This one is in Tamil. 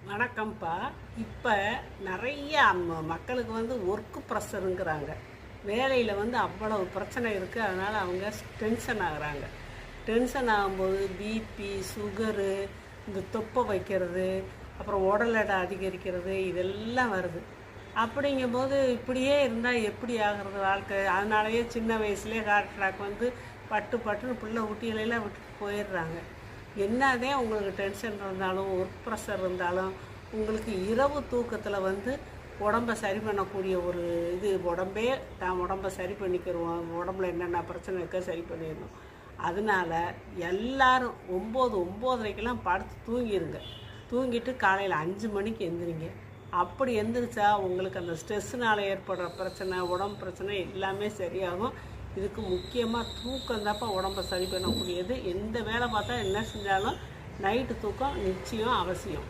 வணக்கம்ப்பா. இப்போ நிறைய மக்களுக்கு ஒர்க்கு ப்ரெஷருங்கிறாங்க. வேலையில் அவ்வளவு பிரச்சனை இருக்குது. அதனால் அவங்க டென்ஷன் ஆகுறாங்க. டென்ஷன் ஆகும்போது பிபி, சுகரு, இந்த தொப்பை வைக்கிறது, அப்புறம் உடல் எடை அதிகரிக்கிறது, இதெல்லாம் வருது. அப்படிங்கும்போது இப்படியே இருந்தால் எப்படி ஆகிறது வாழ்க்கை? அதனாலேயே சின்ன வயசுலேயே ஹார்ட் அட்டாக் பட்டு பட்டுன்னு பிள்ளை குட்டிகளெல்லாம் விட்டுட்டு போயிடுறாங்க. என்னதே உங்களுக்கு டென்ஷன் இருந்தாலும் ஒர்க் ப்ரெஷர் இருந்தாலும் உங்களுக்கு இரவு தூக்கத்தில் உடம்பை சரி பண்ணக்கூடிய ஒரு உடம்பே தான் உடம்பை சரி பண்ணிக்கிறோம். உடம்புல என்னென்ன பிரச்சனை இருக்கோ சரி பண்ணிடணும். அதனால் எல்லோரும் 9:30க்கெல்லாம் படுத்து தூங்கிடுங்க. தூங்கிட்டு காலையில் 5 மணிக்கு எந்திரிங்க. அப்படி எந்திரிச்சா உங்களுக்கு அந்த ஸ்ட்ரெஸ்ஸுனால் ஏற்படுற பிரச்சனை, உடம்பு பிரச்சனை எல்லாமே சரியாகும். இதுக்கு முக்கியமாக தூக்கம் தான்ப்பா உடம்பை சரி பண்ணக்கூடியது. எந்த வேலை பார்த்தா என்ன செஞ்சாலும் நைட்டு தூக்கம் நிச்சயம் அவசியம்.